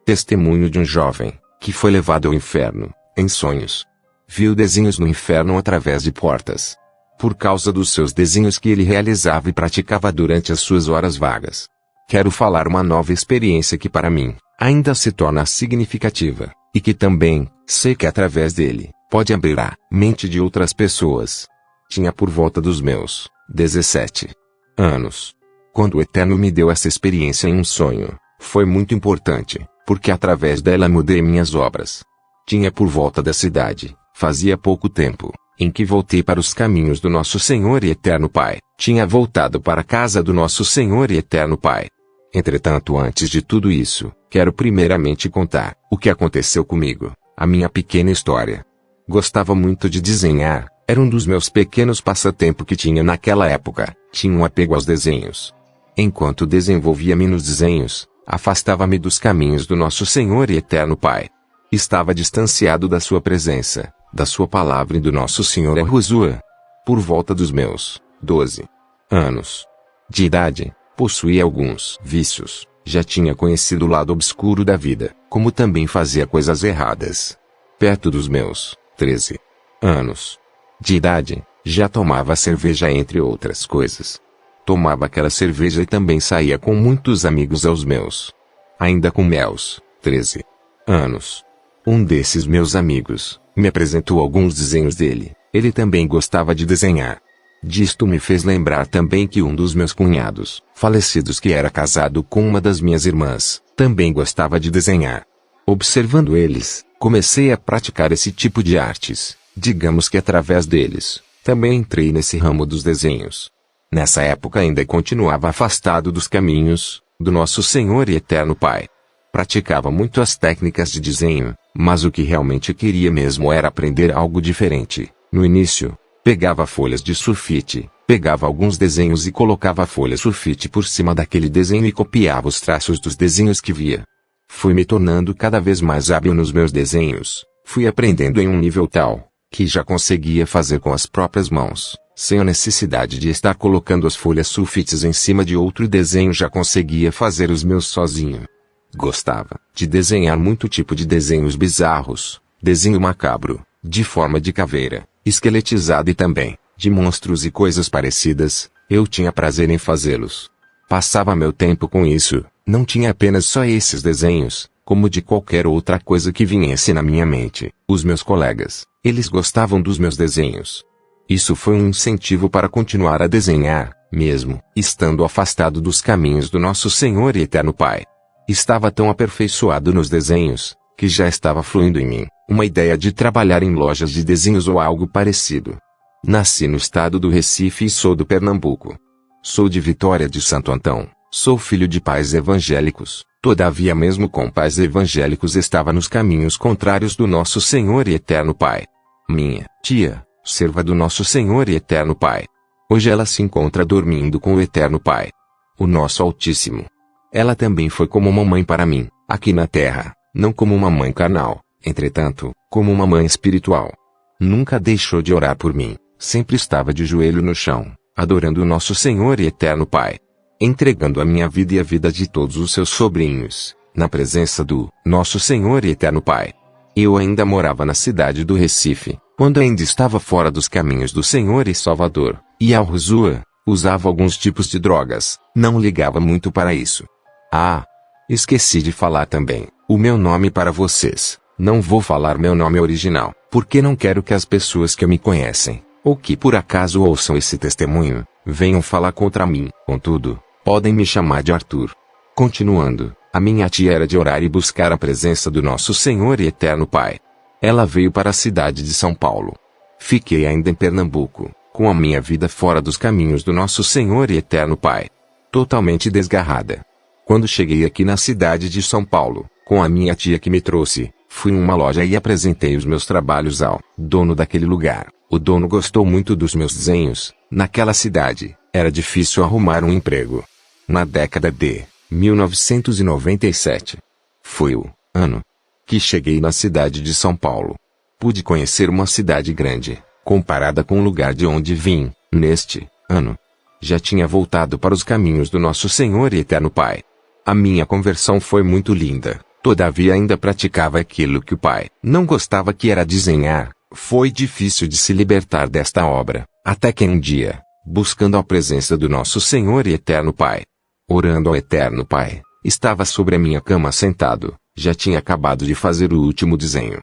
Testemunho de um jovem, que foi levado ao inferno, em sonhos. Viu desenhos no inferno através de portas. Por causa dos seus desenhos que ele realizava e praticava durante as suas horas vagas. Quero falar uma nova experiência que para mim, ainda se torna significativa, e que também, sei que através dele, pode abrir a mente de outras pessoas. Tinha por volta dos meus 17 anos. Quando o Eterno me deu essa experiência em um sonho, foi muito importante, porque através dela mudei minhas obras. Tinha por volta dessa idade, fazia pouco tempo, em que voltei para os caminhos do nosso Senhor e Eterno Pai. Tinha voltado para a casa do nosso Senhor e Eterno Pai. Entretanto, antes de tudo isso, quero primeiramente contar o que aconteceu comigo, a minha pequena história. Gostava muito de desenhar, era um dos meus pequenos passatempos que tinha naquela época. Tinha um apego aos desenhos. Enquanto desenvolvia-me nos desenhos, afastava-me dos caminhos do nosso Senhor e Eterno Pai. Estava distanciado da sua presença, da sua palavra e do nosso Senhor Yahushua. Por volta dos meus 12 anos de idade, possuía alguns vícios. Já tinha conhecido o lado obscuro da vida, como também fazia coisas erradas. Perto dos meus 13 anos de idade, já tomava cerveja entre outras coisas. Tomava aquela cerveja e também saía com muitos amigos aos meus. Ainda com meus 13 anos. Um desses meus amigos me apresentou alguns desenhos dele. Ele também gostava de desenhar. Disto me fez lembrar também que um dos meus cunhados, falecidos, que era casado com uma das minhas irmãs, também gostava de desenhar. Observando eles, comecei a praticar esse tipo de artes. Digamos que através deles, também entrei nesse ramo dos desenhos. Nessa época ainda continuava afastado dos caminhos do nosso Senhor e Eterno Pai. Praticava muito as técnicas de desenho, mas o que realmente queria mesmo era aprender algo diferente. No início, pegava folhas de sulfite, pegava alguns desenhos e colocava a folha sulfite por cima daquele desenho e copiava os traços dos desenhos que via. Fui me tornando cada vez mais hábil nos meus desenhos. Fui aprendendo em um nível tal que já conseguia fazer com as próprias mãos, sem a necessidade de estar colocando as folhas sulfites em cima de outro desenho. Já conseguia fazer os meus sozinho. Gostava de desenhar muito tipo de desenhos bizarros, desenho macabro, de forma de caveira, esqueletizada e também de monstros e coisas parecidas. Eu tinha prazer em fazê-los. Passava meu tempo com isso. Não tinha apenas só esses desenhos, como de qualquer outra coisa que viesse na minha mente. Os meus colegas, eles gostavam dos meus desenhos. Isso foi um incentivo para continuar a desenhar, mesmo estando afastado dos caminhos do nosso Senhor e Eterno Pai. Estava tão aperfeiçoado nos desenhos, que já estava fluindo em mim uma ideia de trabalhar em lojas de desenhos ou algo parecido. Nasci no estado do Recife e sou do Pernambuco. Sou de Vitória de Santo Antão. Sou filho de pais evangélicos. Todavia, mesmo com pais evangélicos, estava nos caminhos contrários do nosso Senhor e Eterno Pai. Minha tia, serva do nosso Senhor e Eterno Pai. Hoje ela se encontra dormindo com o Eterno Pai, o nosso Altíssimo. Ela também foi como uma mãe para mim, aqui na terra, não como uma mãe carnal, entretanto, como uma mãe espiritual. Nunca deixou de orar por mim, sempre estava de joelho no chão, adorando o nosso Senhor e Eterno Pai, entregando a minha vida e a vida de todos os seus sobrinhos, na presença do nosso Senhor e Eterno Pai. Eu ainda morava na cidade do Recife, quando ainda estava fora dos caminhos do Senhor e Salvador, e Yahushua, usava alguns tipos de drogas, não ligava muito para isso. Esqueci de falar também, o meu nome para vocês. Não vou falar meu nome original, porque não quero que as pessoas que me conhecem, ou que por acaso ouçam esse testemunho, venham falar contra mim. Contudo, podem me chamar de Arthur. Continuando, a minha tia era de orar e buscar a presença do nosso Senhor e Eterno Pai. Ela veio para a cidade de São Paulo. Fiquei ainda em Pernambuco, com a minha vida fora dos caminhos do nosso Senhor e Eterno Pai. Totalmente desgarrada. Quando cheguei aqui na cidade de São Paulo, com a minha tia que me trouxe, fui em uma loja e apresentei os meus trabalhos ao dono daquele lugar. O dono gostou muito dos meus desenhos. Naquela cidade, era difícil arrumar um emprego. Na década de 1997, foi o ano que cheguei na cidade de São Paulo. Pude conhecer uma cidade grande, comparada com o lugar de onde vim. Neste ano, já tinha voltado para os caminhos do nosso Senhor e Eterno Pai. A minha conversão foi muito linda. Todavia ainda praticava aquilo que o pai não gostava, que era desenhar. Foi difícil de se libertar desta obra, até que um dia, buscando a presença do nosso Senhor e Eterno Pai, orando ao Eterno Pai, estava sobre a minha cama sentado, já tinha acabado de fazer o último desenho.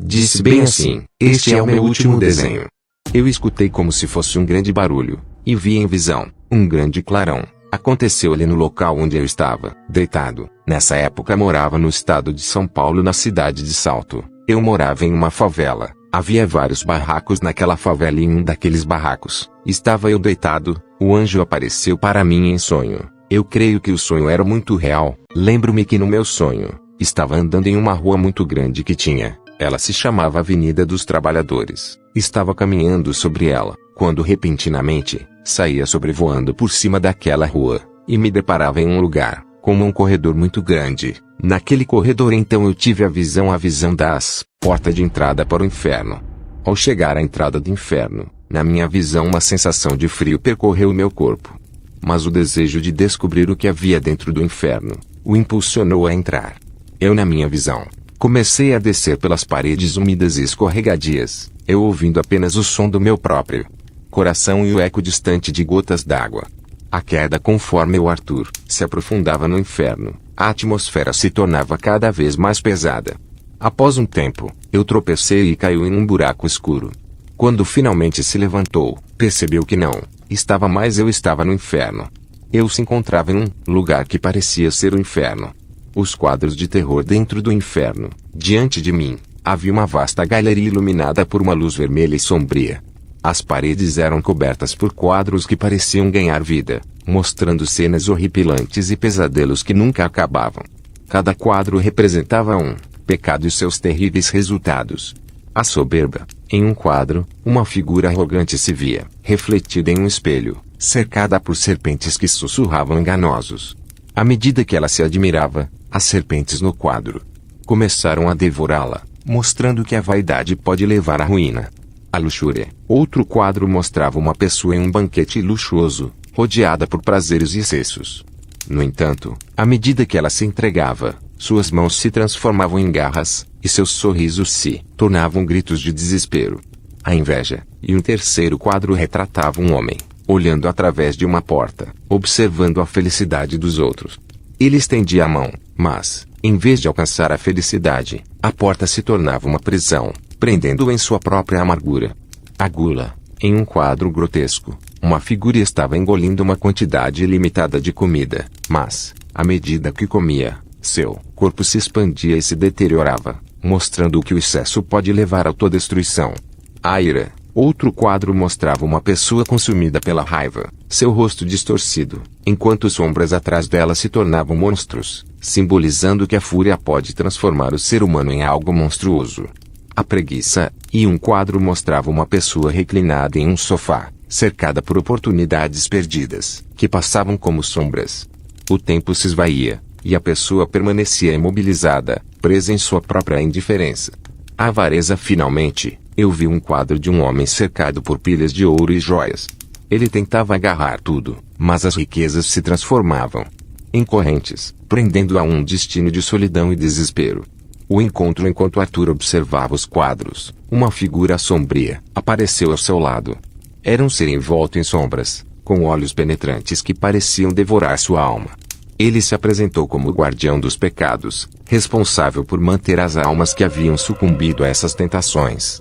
Disse bem assim: este é o meu último desenho. Eu escutei como se fosse um grande barulho, e vi em visão, um grande clarão. Aconteceu ali no local onde eu estava, deitado. Nessa época morava no estado de São Paulo, na cidade de Salto. Eu morava em uma favela. Havia vários barracos naquela favela e em um daqueles barracos estava eu deitado. O anjo apareceu para mim em sonho. Eu creio que o sonho era muito real. Lembro-me que no meu sonho, estava andando em uma rua muito grande que tinha. Ela se chamava Avenida dos Trabalhadores. Estava caminhando sobre ela, quando repentinamente, saía sobrevoando por cima daquela rua, e me deparava em um lugar, como um corredor muito grande. Naquele corredor então eu tive a visão das portas de entrada para o inferno. Ao chegar à entrada do inferno, na minha visão uma sensação de frio percorreu o meu corpo. Mas o desejo de descobrir o que havia dentro do inferno, o impulsionou a entrar. Eu, na minha visão, comecei a descer pelas paredes úmidas e escorregadias, eu ouvindo apenas o som do meu próprio coração e o eco distante de gotas d'água. A queda, conforme o Arthur se aprofundava no inferno, a atmosfera se tornava cada vez mais pesada. Após um tempo, eu tropecei e caiu em um buraco escuro. Quando finalmente se levantou, percebeu que não estava mais eu estava no inferno. Eu se encontrava em um lugar que parecia ser o inferno. Os quadros de terror dentro do inferno. Diante de mim, havia uma vasta galeria iluminada por uma luz vermelha e sombria. As paredes eram cobertas por quadros que pareciam ganhar vida, mostrando cenas horripilantes e pesadelos que nunca acabavam. Cada quadro representava um pecado e seus terríveis resultados. A soberba. Em um quadro, uma figura arrogante se via, refletida em um espelho, cercada por serpentes que sussurravam enganosos. À medida que ela se admirava, as serpentes no quadro começaram a devorá-la, mostrando que a vaidade pode levar à ruína. A luxúria. Outro quadro mostrava uma pessoa em um banquete luxuoso, rodeada por prazeres e excessos. No entanto, à medida que ela se entregava, suas mãos se transformavam em garras, e seus sorrisos se tornavam gritos de desespero. A inveja. E um terceiro quadro retratava um homem, olhando através de uma porta, observando a felicidade dos outros. Ele estendia a mão, mas, em vez de alcançar a felicidade, a porta se tornava uma prisão, prendendo-o em sua própria amargura. A gula. Em um quadro grotesco, uma figura estava engolindo uma quantidade ilimitada de comida, mas, à medida que comia, seu corpo se expandia e se deteriorava, mostrando que o excesso pode levar à autodestruição. A ira. Outro quadro mostrava uma pessoa consumida pela raiva, seu rosto distorcido, enquanto sombras atrás dela se tornavam monstros, simbolizando que a fúria pode transformar o ser humano em algo monstruoso. A preguiça. E um quadro mostrava uma pessoa reclinada em um sofá, cercada por oportunidades perdidas, que passavam como sombras. O tempo se esvaía, e a pessoa permanecia imobilizada, presa em sua própria indiferença. A avareza. Finalmente, eu vi um quadro de um homem cercado por pilhas de ouro e joias. Ele tentava agarrar tudo, mas as riquezas se transformavam em correntes, prendendo-o a um destino de solidão e desespero. O encontro. Enquanto Arthur observava os quadros, uma figura sombria apareceu ao seu lado. Era um ser envolto em sombras, com olhos penetrantes que pareciam devorar sua alma. Ele se apresentou como o guardião dos pecados, responsável por manter as almas que haviam sucumbido a essas tentações.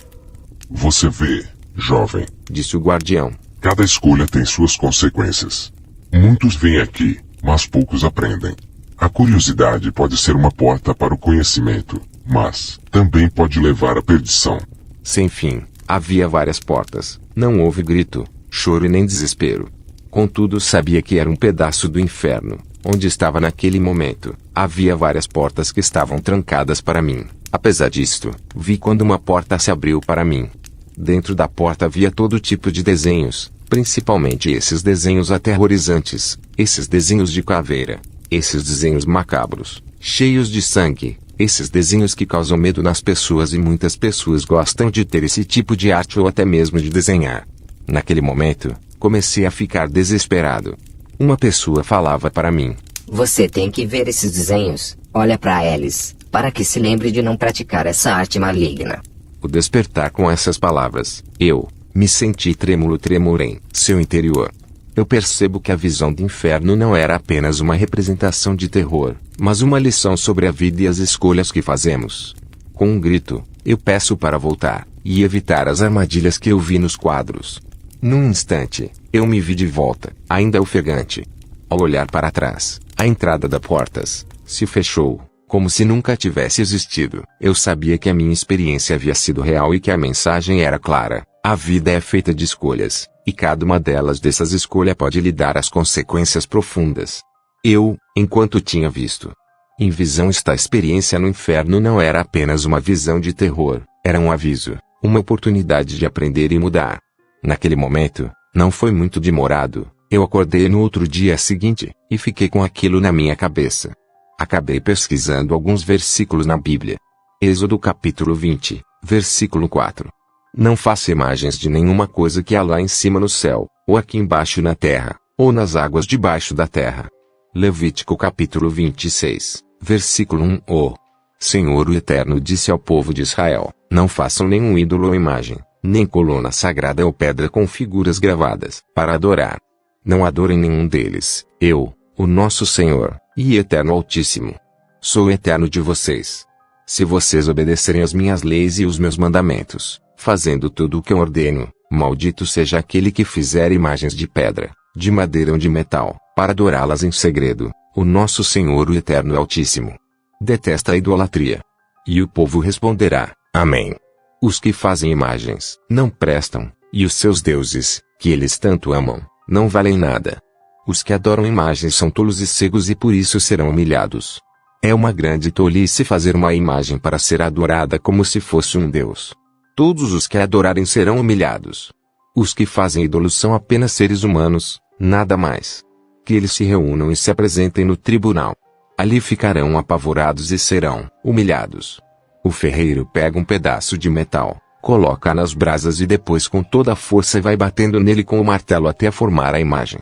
Você vê, jovem, disse o guardião. Cada escolha tem suas consequências. Muitos vêm aqui, mas poucos aprendem. A curiosidade pode ser uma porta para o conhecimento, mas também pode levar à perdição. Sem fim, havia várias portas. Não houve grito, choro e nem desespero. Contudo, sabia que era um pedaço do inferno, onde estava naquele momento. Havia várias portas que estavam trancadas para mim. Apesar disto, vi quando uma porta se abriu para mim. Dentro da porta havia todo tipo de desenhos, principalmente esses desenhos aterrorizantes, esses desenhos de caveira, esses desenhos macabros, cheios de sangue, esses desenhos que causam medo nas pessoas, e muitas pessoas gostam de ter esse tipo de arte ou até mesmo de desenhar. Naquele momento, comecei a ficar desesperado. Uma pessoa falava para mim: Você tem que ver esses desenhos, olha para eles, para que se lembre de não praticar essa arte maligna. O despertar com essas palavras, eu me senti trêmulo em seu interior. Eu percebo que a visão do inferno não era apenas uma representação de terror, mas uma lição sobre a vida e as escolhas que fazemos. Com um grito, eu peço para voltar e evitar as armadilhas que eu vi nos quadros. Num instante, eu me vi de volta, ainda ofegante. Ao olhar para trás, a entrada da portas se fechou, como se nunca tivesse existido. Eu sabia que a minha experiência havia sido real e que a mensagem era clara. A vida é feita de escolhas, e cada uma dessas escolhas pode lhe dar as consequências profundas. Eu, enquanto tinha visto em visão esta experiência no inferno, não era apenas uma visão de terror, era um aviso, uma oportunidade de aprender e mudar. Naquele momento, não foi muito demorado, eu acordei no outro dia seguinte, e fiquei com aquilo na minha cabeça. Acabei pesquisando alguns versículos na Bíblia. Êxodo capítulo 20, versículo 4. Não faça imagens de nenhuma coisa que há lá em cima no céu, ou aqui embaixo na terra, ou nas águas debaixo da terra. Levítico capítulo 26, versículo 1. O Senhor o Eterno disse ao povo de Israel: não façam nenhum ídolo ou imagem, nem coluna sagrada ou pedra com figuras gravadas, para adorar. Não adorem nenhum deles. Eu, o nosso Senhor, e Eterno Altíssimo, sou eterno de vocês. Se vocês obedecerem às minhas leis e os meus mandamentos, fazendo tudo o que eu ordeno, maldito seja aquele que fizer imagens de pedra, de madeira ou de metal, para adorá-las em segredo. O nosso Senhor o Eterno Altíssimo detesta a idolatria. E o povo responderá: Amém. Os que fazem imagens não prestam, e os seus deuses, que eles tanto amam, não valem nada. Os que adoram imagens são tolos e cegos e por isso serão humilhados. É uma grande tolice fazer uma imagem para ser adorada como se fosse um deus. Todos os que a adorarem serão humilhados. Os que fazem ídolos são apenas seres humanos, nada mais. Que eles se reúnam e se apresentem no tribunal. Ali ficarão apavorados e serão humilhados. O ferreiro pega um pedaço de metal, coloca nas brasas e depois com toda a força vai batendo nele com o martelo até formar a imagem.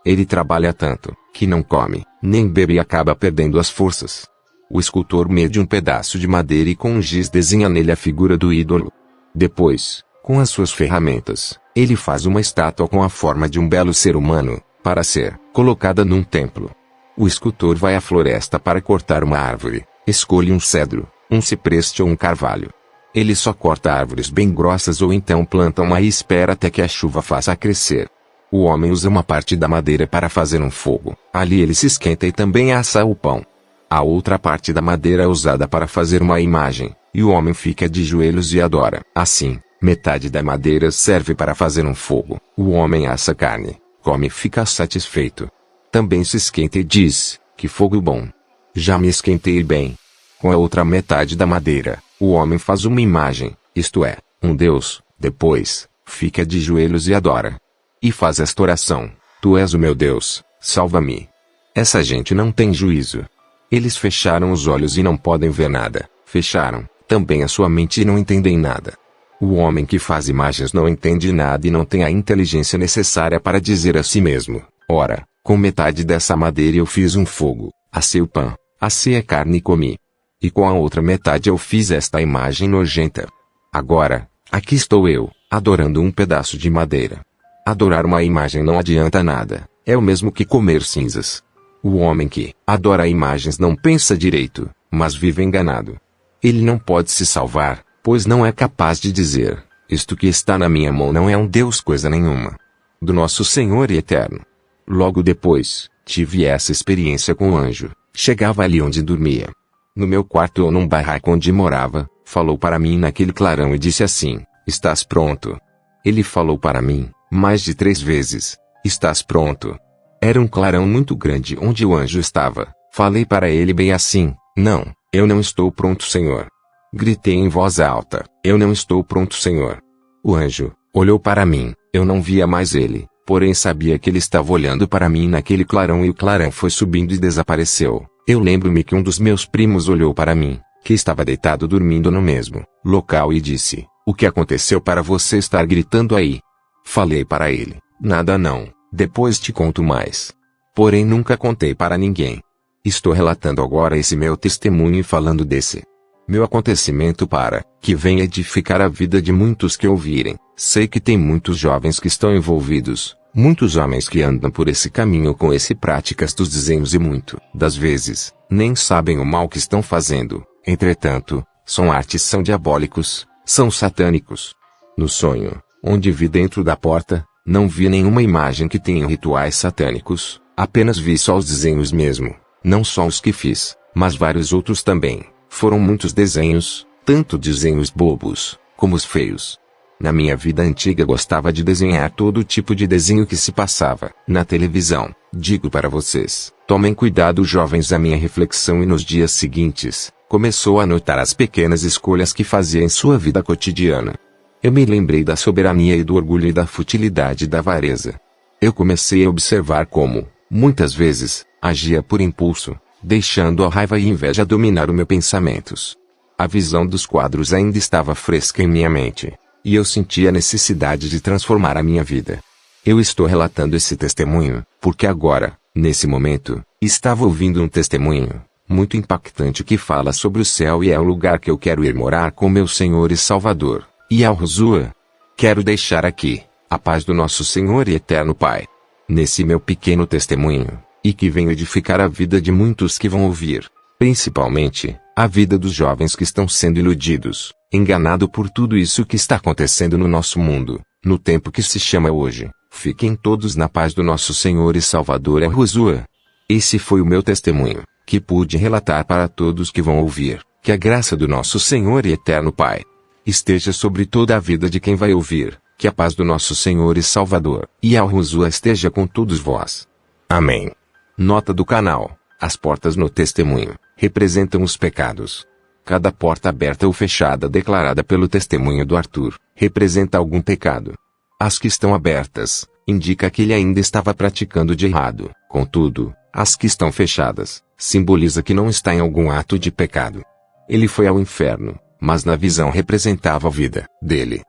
Ele trabalha tanto, que não come, nem bebe e acaba perdendo as forças. O escultor mede um pedaço de madeira e com um giz desenha nele a figura do ídolo. Depois, com as suas ferramentas, ele faz uma estátua com a forma de um belo ser humano, para ser colocada num templo. O escultor vai à floresta para cortar uma árvore, escolhe um cedro, um cipreste ou um carvalho. Ele só corta árvores bem grossas ou então planta uma e espera até que a chuva faça crescer. O homem usa uma parte da madeira para fazer um fogo. Ali ele se esquenta e também assa o pão. A outra parte da madeira é usada para fazer uma imagem, e o homem fica de joelhos e adora. Assim, metade da madeira serve para fazer um fogo. O homem assa carne, come e fica satisfeito. Também se esquenta e diz: que fogo bom! Já me esquentei bem. Com a outra metade da madeira, o homem faz uma imagem, isto é, um deus. Depois, fica de joelhos e adora. E faz esta oração: Tu és o meu Deus, salva-me. Essa gente não tem juízo. Eles fecharam os olhos e não podem ver nada. Fecharam também a sua mente e não entendem nada. O homem que faz imagens não entende nada e não tem a inteligência necessária para dizer a si mesmo: ora, com metade dessa madeira eu fiz um fogo, assei o pão, assei a carne e comi. E com a outra metade eu fiz esta imagem nojenta. Agora, aqui estou eu, adorando um pedaço de madeira. Adorar uma imagem não adianta nada, é o mesmo que comer cinzas. O homem que adora imagens não pensa direito, mas vive enganado. Ele não pode se salvar, pois não é capaz de dizer: isto que está na minha mão não é um Deus coisa nenhuma. Do nosso Senhor e Eterno. Logo depois, tive essa experiência com o anjo. Chegava ali onde dormia. No meu quarto ou num barraco onde morava, falou para mim naquele clarão e disse assim: estás pronto? Ele falou para mim mais de 3 vezes: estás pronto? Era um clarão muito grande onde o anjo estava. Falei para ele bem assim: não, eu não estou pronto, Senhor. Gritei em voz alta: eu não estou pronto, Senhor. O anjo olhou para mim, eu não via mais ele, porém sabia que ele estava olhando para mim naquele clarão e o clarão foi subindo e desapareceu. Eu lembro-me que um dos meus primos olhou para mim, que estava deitado dormindo no mesmo local e disse: o que aconteceu para você estar gritando aí? Falei para ele: nada não, depois te conto mais. Porém nunca contei para ninguém. Estou relatando agora esse meu testemunho e falando desse meu acontecimento para que venha edificar a vida de muitos que ouvirem. Sei que tem muitos jovens que estão envolvidos, muitos homens que andam por esse caminho com esse práticas dos desenhos e muito das vezes nem sabem o mal que estão fazendo. Entretanto, são artes, são diabólicos, são satânicos. No sonho, onde vi dentro da porta, não vi nenhuma imagem que tenha rituais satânicos, apenas vi só os desenhos mesmo. Não só os que fiz, mas vários outros também. Foram muitos desenhos, tanto desenhos bobos, como os feios. Na minha vida antiga gostava de desenhar todo tipo de desenho que se passava na televisão. Digo para vocês, tomem cuidado jovens. A minha reflexão e nos dias seguintes, começou a notar as pequenas escolhas que fazia em sua vida cotidiana. Eu me lembrei da soberania e do orgulho e da futilidade da avareza. Eu comecei a observar como, muitas vezes, agia por impulso, deixando a raiva e a inveja dominar os meus pensamentos. A visão dos quadros ainda estava fresca em minha mente, e eu sentia a necessidade de transformar a minha vida. Eu estou relatando esse testemunho, porque agora, nesse momento, estava ouvindo um testemunho muito impactante que fala sobre o céu e é o lugar que eu quero ir morar com meu Senhor e Salvador, Yahushua. Quero deixar aqui a paz do nosso Senhor e Eterno Pai. Nesse meu pequeno testemunho, e que venha edificar a vida de muitos que vão ouvir, principalmente, a vida dos jovens que estão sendo iludidos, enganados por tudo isso que está acontecendo no nosso mundo, no tempo que se chama hoje. Fiquem todos na paz do nosso Senhor e Salvador Yahushua. Esse foi o meu testemunho, que pude relatar para todos que vão ouvir. Que a graça do nosso Senhor e Eterno Pai esteja sobre toda a vida de quem vai ouvir. Que a paz do nosso Senhor e Salvador, Yahushua, esteja com todos vós. Amém. Nota do canal: as portas no testemunho representam os pecados. Cada porta aberta ou fechada declarada pelo testemunho do Arthur representa algum pecado. As que estão abertas indica que ele ainda estava praticando de errado. Contudo, as que estão fechadas simboliza que não está em algum ato de pecado. Ele foi ao inferno, mas na visão representava a vida dele.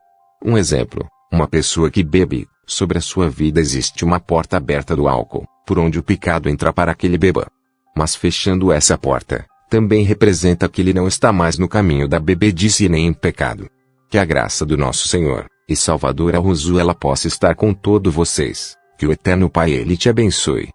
Um exemplo: uma pessoa que bebe, sobre a sua vida existe uma porta aberta do álcool, por onde o pecado entra para que ele beba. Mas fechando essa porta, também representa que ele não está mais no caminho da bebedice e nem em pecado. Que a graça do nosso Senhor e Salvador Yahushua ela possa estar com todos vocês. Que o Eterno Pai ele te abençoe.